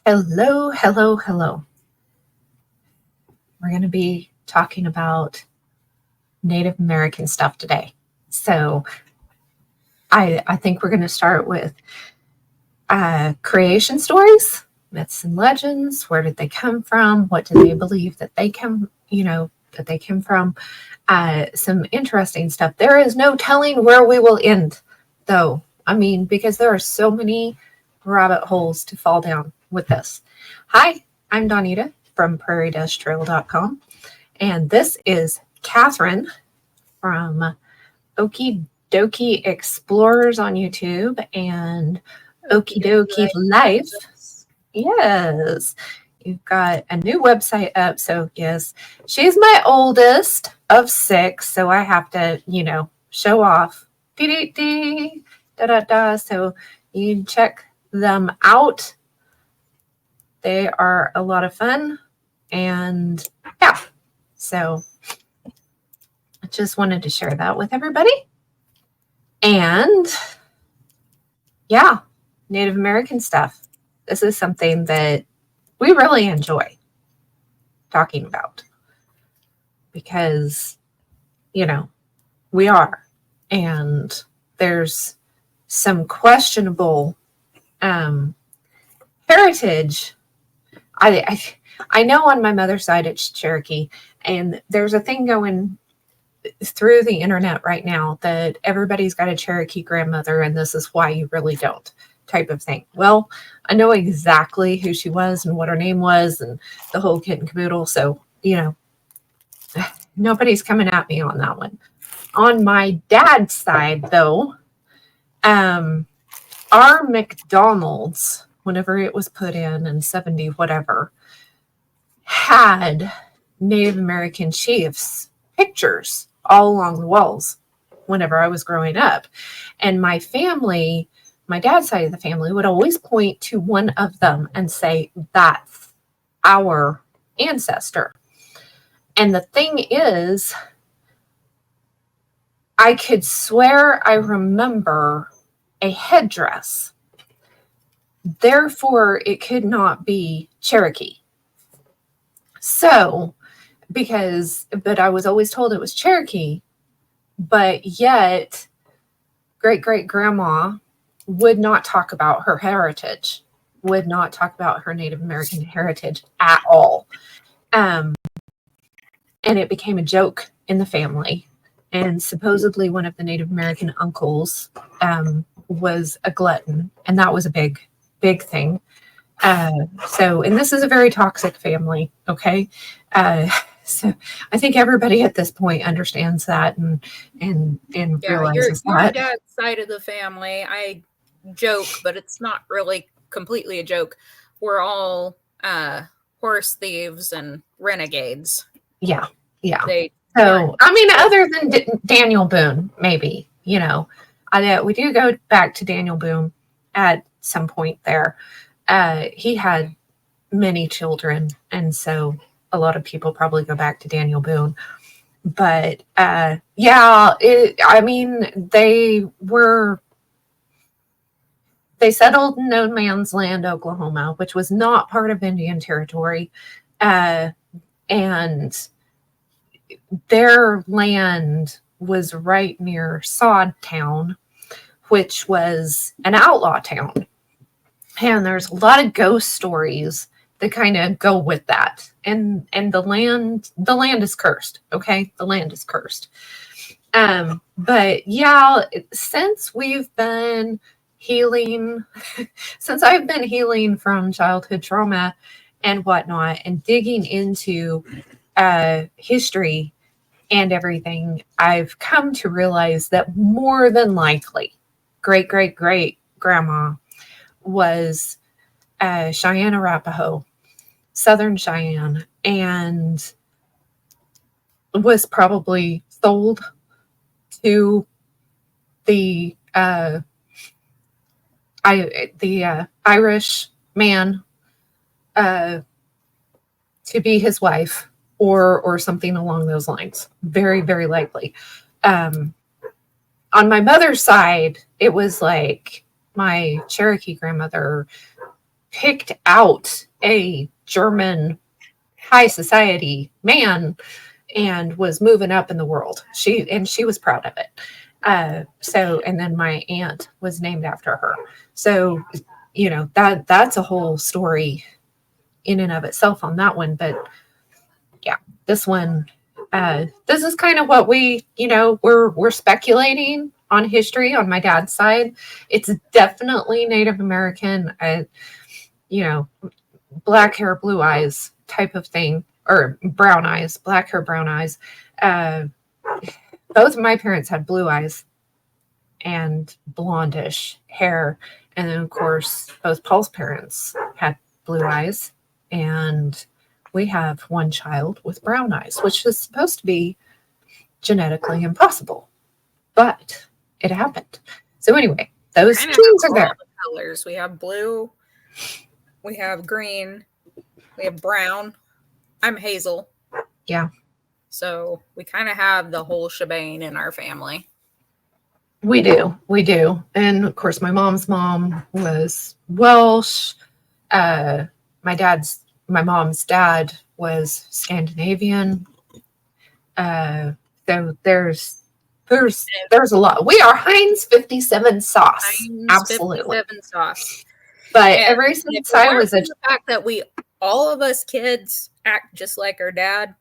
Hello, hello, hello. We're going to be talking about Native American stuff today. So I think we're going to start with creation stories, myths and legends. Where did they come from? What do they believe that they came from? Some interesting stuff. There is no telling where we will end, though. I mean, because there are so many rabbit holes to fall down with this. Hi, I'm Donita from prairie-trail.com, and this is Catherine from Okie Dokie Explorers on YouTube and Okie Dokie Life. Yes, you've got a new website up. So, yes, she's my oldest of six. So I have to, show off. Dee-dee-dee, da-da-da. So you can check them out. They are a lot of fun. And yeah, so I just wanted to share that with everybody. And yeah, Native American stuff. This is something that we really enjoy talking about because, we are. And there's some questionable heritage. I know on my mother's side it's Cherokee, and there's a thing going through the internet right now that everybody's got a Cherokee grandmother, and this is why you really don't, type of thing. Well, I know exactly who she was and what her name was and the whole kit and caboodle. So, nobody's coming at me on that one. On my dad's side, though, our McDonald's, whenever it was put in 70 whatever, had Native American chiefs pictures all along the walls whenever I was growing up. And my family, my dad's side of the family, would always point to one of them and say, that's our ancestor. And the thing is, I could swear I remember a headdress. Therefore, it could not be Cherokee. So, but I was always told it was Cherokee, but yet great-great-grandma would not talk about her heritage, would not talk about her Native American heritage at all. And it became a joke in the family. And supposedly one of the Native American uncles was a glutton, and that was a big, big thing. And this is a very toxic family, okay? So I think everybody at this point understands that and realizes your that. dad's side of the family, I joke, but it's not really completely a joke. We're all horse thieves and renegades. Yeah. So, other than Daniel Boone, maybe, we do go back to Daniel Boone at some point there. He had many children, and so a lot of people probably go back to Daniel Boone. But they settled in No Man's Land, Oklahoma, which was not part of Indian Territory. And their land was right near Sodtown, which was an outlaw town. And there's a lot of ghost stories that kind of go with that. And the land is cursed. Okay. The land is cursed. But yeah, since we've been healing, since I've been healing from childhood trauma and whatnot and digging into history and everything, I've come to realize that more than likely great-great-great-grandma was Cheyenne Arapaho, Southern Cheyenne, and was probably sold to the Irish man to be his wife, or something along those lines. Very, very likely. On my mother's side, it was like my Cherokee grandmother picked out a German high society man and was moving up in the world. She was proud of it. And then my aunt was named after her. So, that's a whole story in and of itself on that one. But yeah, this one, this is kind of what we're speculating on history on my dad's side. It's definitely Native American, black hair, blue eyes type of thing, or brown eyes, black hair, brown eyes. Both of my parents had blue eyes and blondish hair. And then, of course, both Paul's parents had blue eyes. And we have one child with brown eyes, which is supposed to be genetically impossible. But it happened. So anyway, those genes are there. The colors. We have blue, we have green, we have brown. I'm hazel. Yeah. So we kind of have the whole shebang in our family. We do. And of course, my mom's mom was Welsh. My mom's dad was Scandinavian. So there's a lot. We are Heinz 57 sauce. Heinz absolutely 57 sauce. But ever since I was the fact that all of us kids act just like our dad.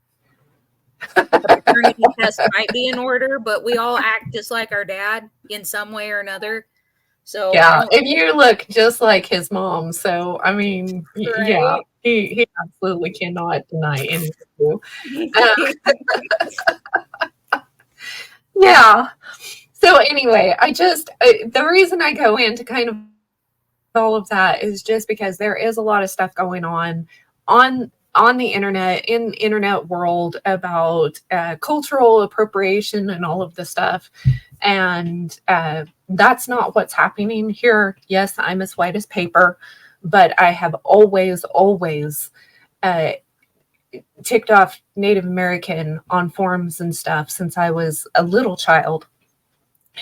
The paternity test might be in order, but we all act just like our dad in some way or another. So yeah, and you look just like his mom. So I mean, right? Yeah, he absolutely cannot deny anything. Yeah. So anyway, the reason I go into kind of all of that is just because there is a lot of stuff going on the internet, in internet world, about cultural appropriation and all of the stuff. And that's not what's happening here. Yes, I'm as white as paper, but I have always ticked off Native American on forums and stuff since I was a little child.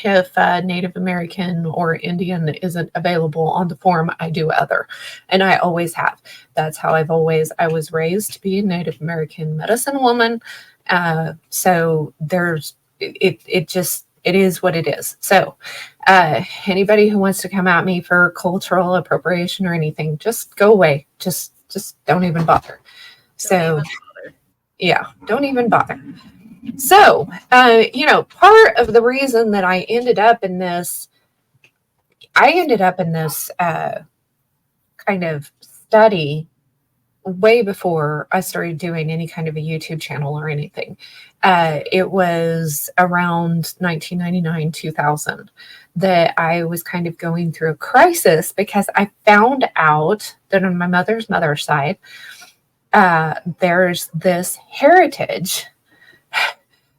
If Native American or Indian isn't available on the forum, I do other. And I always have. That's how I was raised to be a Native American medicine woman. So it is what it is. So anybody who wants to come at me for cultural appropriation or anything, just go away. Just don't even bother. Yeah, don't even bother. So, part of the reason that I ended up in this kind of study way before I started doing any kind of a YouTube channel or anything. It was around 1999, 2000 that I was kind of going through a crisis because I found out that on my mother's side, there's this heritage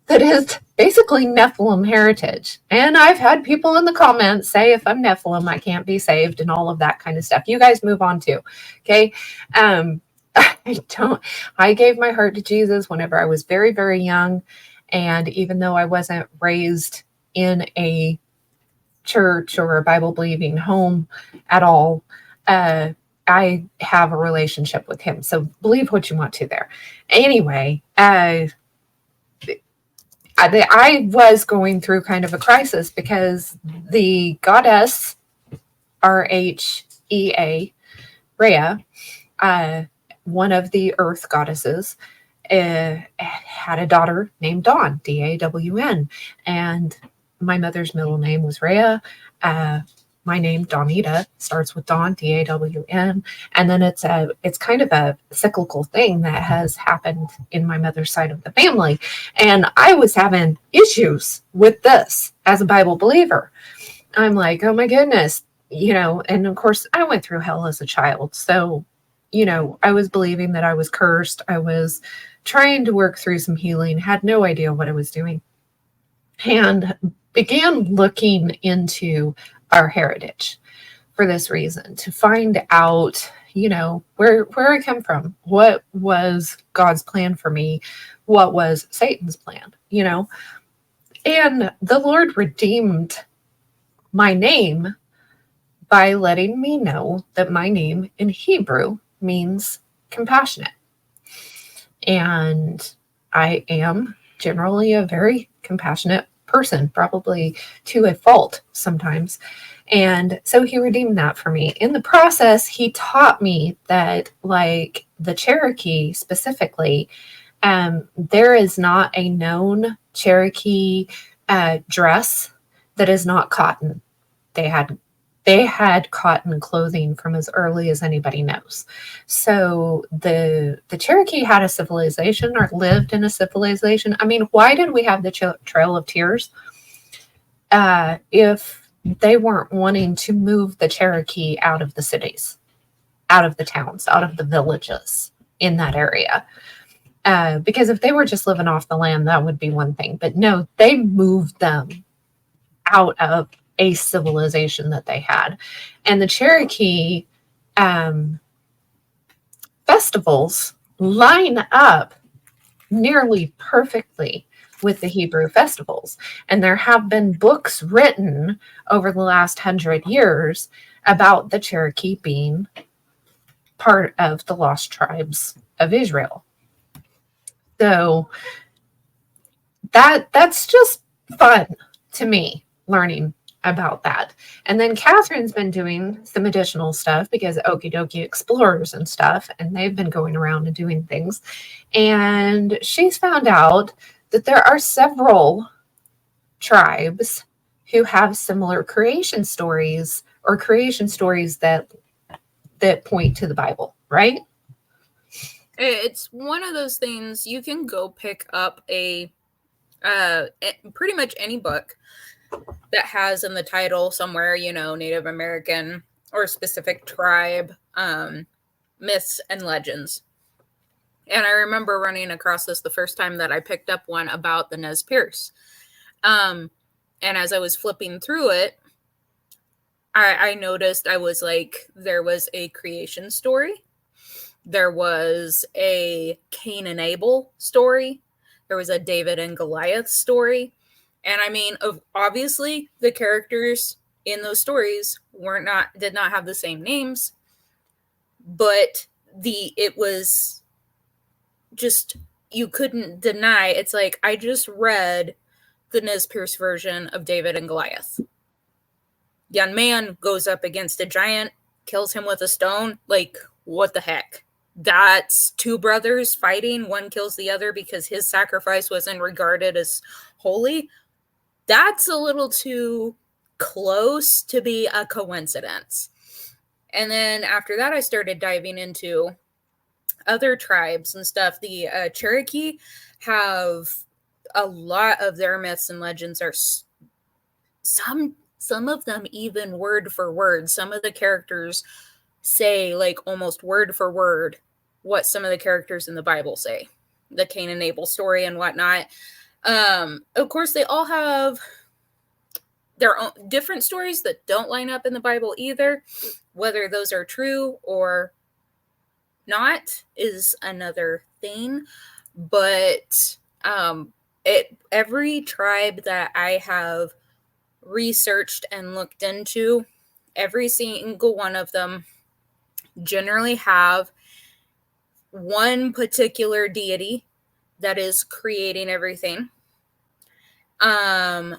that is basically Nephilim heritage. And I've had people in the comments say, if I'm Nephilim, I can't be saved and all of that kind of stuff. You guys move on too. Okay. I gave my heart to Jesus whenever I was very, very young. And even though I wasn't raised in a church or a Bible believing home at all, I have a relationship with him. So believe what you want to there. Anyway, I was going through kind of a crisis because the goddess Rhea, one of the earth goddesses, had a daughter named Dawn, Dawn. And my mother's middle name was Rhea. My name, Dawnita, starts with Dawn, Dawn, and then it's kind of a cyclical thing that has happened in my mother's side of the family. And I was having issues with this as a Bible believer. I'm like, oh my goodness, and of course I went through hell as a child. So, I was believing that I was cursed. I was trying to work through some healing, had no idea what I was doing, and began looking into our heritage for this reason, to find out, where I come from, what was God's plan for me, what was Satan's plan, and the Lord redeemed my name by letting me know that my name in Hebrew means compassionate. And I am generally a very compassionate person, probably to a fault sometimes. And so he redeemed that for me. In the process, he taught me that, like the Cherokee specifically, there is not a known Cherokee dress that is not cotton. They had cotton clothing from as early as anybody knows. So the Cherokee had a civilization, or lived in a civilization. I mean, why did we have the Trail of Tears? If they weren't wanting to move the Cherokee out of the cities, out of the towns, out of the villages in that area. Because if they were just living off the land, that would be one thing. But no, they moved them out of a civilization that they had. And the Cherokee festivals line up nearly perfectly with the Hebrew festivals. And there have been books written over the last 100 years about the Cherokee being part of the lost tribes of Israel. So that's just fun to me, learning about that. And then Catherine's been doing some additional stuff because Okie Dokie Explorers and stuff, and they've been going around and doing things. And she's found out that there are several tribes who have similar creation stories, or creation stories that point to the Bible, right? It's one of those things. You can go pick up a pretty much any book that has in the title somewhere, Native American or specific tribe myths and legends. And I remember running across this the first time that I picked up one about the Nez Perce. And as I was flipping through it, I noticed, I was like, there was a creation story. There was a Cain and Abel story. There was a David and Goliath story. And I mean, obviously the characters in those stories did not have the same names, but it was just, you couldn't deny. It's like, I just read the Nez Perce version of David and Goliath. Young man goes up against a giant, kills him with a stone. Like, what the heck? That's two brothers fighting. One kills the other because his sacrifice wasn't regarded as holy. That's a little too close to be a coincidence. And then after that, I started diving into other tribes and stuff. The Cherokee have a lot of their myths and legends are some of them even word for word. Some of the characters say, like, almost word for word what some of the characters in the Bible say, the Cain and Abel story and whatnot. Of course, they all have their own different stories that don't line up in the Bible either. Whether those are true or not is another thing. But every tribe that I have researched and looked into, every single one of them generally have one particular deity that is creating everything. And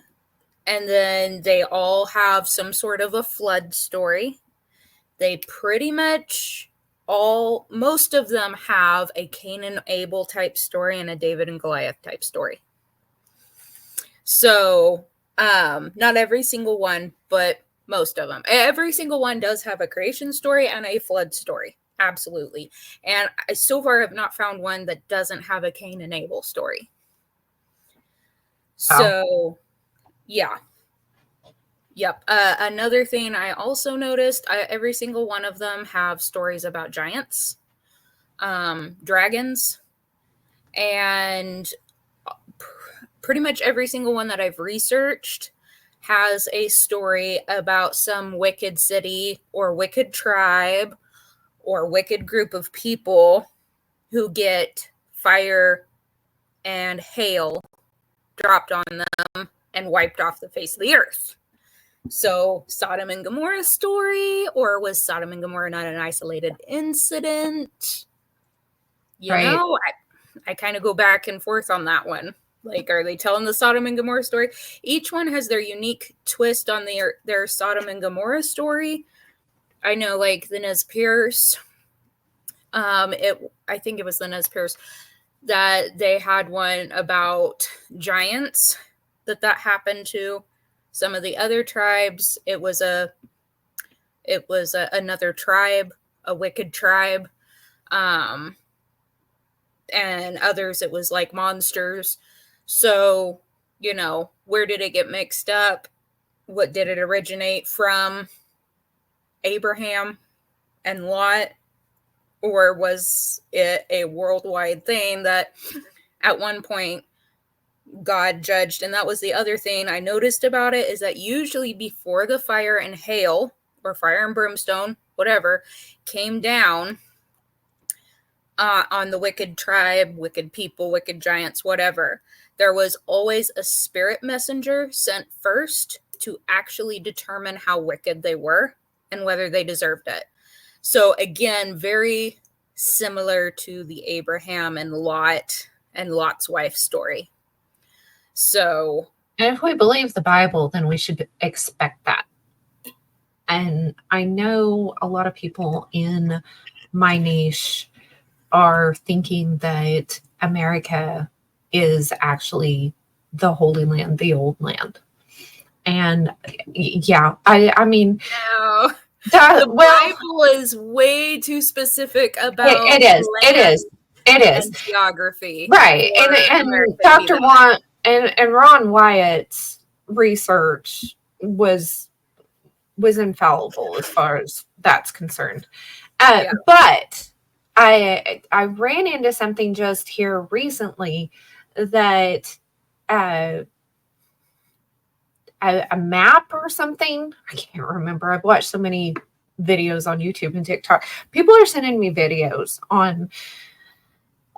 then they all have some sort of a flood story. They pretty much most of them have a Cain and Abel type story and a David and Goliath type story. So, not every single one, but most of them. Every single one does have a creation story and a flood story. Absolutely. And I so far have not found one that doesn't have a Cain and Abel story. So, yeah. Yep. Another thing I also noticed, every single one of them have stories about giants, dragons, and pretty much every single one that I've researched has a story about some wicked city or wicked tribe or wicked group of people who get fire and hail dropped on them and wiped off the face of the earth. So Sodom and Gomorrah story, or was Sodom and Gomorrah not an isolated incident? You Right. know, I kind of go back and forth on that one. Like, are they telling the Sodom and Gomorrah story? Each one has their unique twist on their Sodom and Gomorrah story. I know, like the Nez Perce. I think it was the Nez Perce that they had one about giants that happened to. Some of the other tribes, it was another tribe, a wicked tribe. And others it was like monsters. So, you know, where did it get mixed up? What did it originate from? Abraham and Lot? Or was it a worldwide thing that at one point God judged? And that was the other thing I noticed about it, is that usually before the fire and hail, or fire and brimstone, whatever, came down on the wicked tribe, wicked people, wicked giants, whatever, there was always a spirit messenger sent first to actually determine how wicked they were and whether they deserved it. So again, very similar to the Abraham and Lot's wife story. So, and if we believe the Bible, then we should expect that. And I know a lot of people in my niche are thinking that America is actually the Holy Land, the old land. And yeah, I mean, no. The Bible is way too specific about it is and geography, right? And Dr. Ron Wyatt's research was infallible as far as that's concerned. But I ran into something just here recently that a map or something. I can't remember. I've watched so many videos on YouTube and TikTok. People are sending me videos on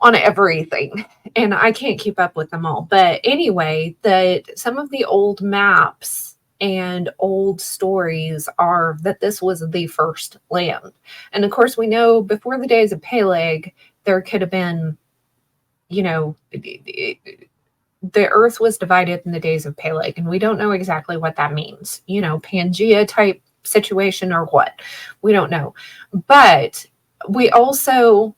everything, and I can't keep up with them all. But anyway, that some of the old maps and old stories are that this was the first land. And of course, we know before the days of Peleg, there could have been, you know, the earth was divided in the days of Peleg, and we don't know exactly what that means, you know, Pangea type situation or what, we don't know. But we also,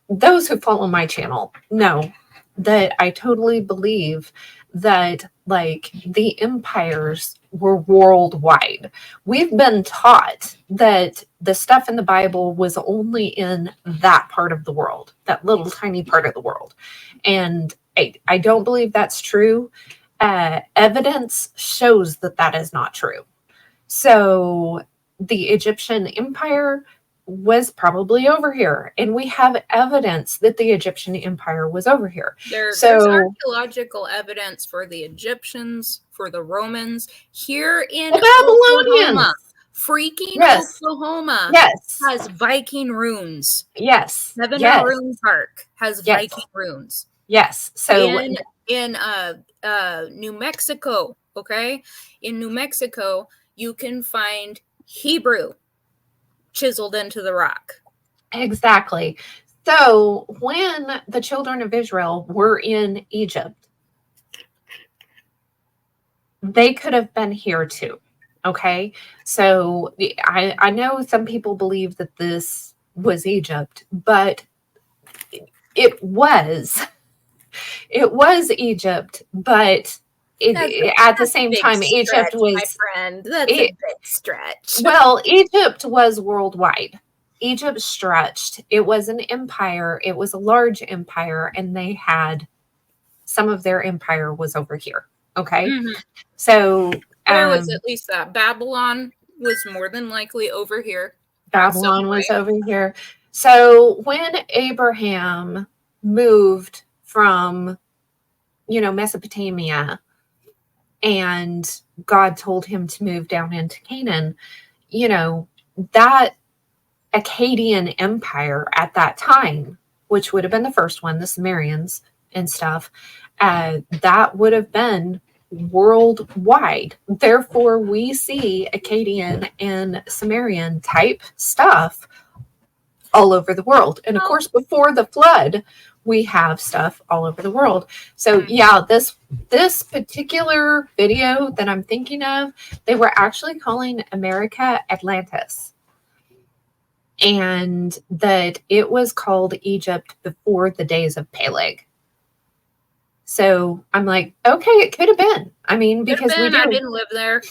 those who follow my channel know that I totally believe that like the empires were worldwide. We've been taught that the stuff in the Bible was only in that part of the world, that little tiny part of the world. And I don't believe that's true. Evidence shows that that is not true. So the Egyptian empire was probably over here, and we have evidence that the Egyptian empire was over here. There's archaeological evidence for the Egyptians, for the Romans, here in Oklahoma. Freaking Oklahoma has Viking runes. Yes. Seven Rune Park has Viking runes. Yes. So in New Mexico, okay? In New Mexico, you can find Hebrew chiseled into the rock. Exactly. So when the children of Israel were in Egypt, they could have been here too. Okay. So I know some people believe that this was Egypt, but it was Egypt, but at the same time, Egypt was, my friend. That's a big stretch. Well, Egypt was worldwide. Egypt stretched. It was an empire. It was a large empire, and they had some of their empire was over here. Okay. Mm-hmm. So there was at least that. Babylon was more than likely over here. Babylon was over here. So when Abraham moved from, Mesopotamia, and God told him to move down into Canaan, that Akkadian empire at that time, which would have been the first one, the Sumerians and stuff, that would have been worldwide. Therefore, we see Akkadian and Sumerian type stuff all over the world. And of course, before the flood, we have stuff all over the world. So yeah, this particular video that I'm thinking of, they were actually calling America Atlantis. And that it was called Egypt before the days of Peleg. So I'm like, okay, it could have been. I mean, because we do. I didn't live there.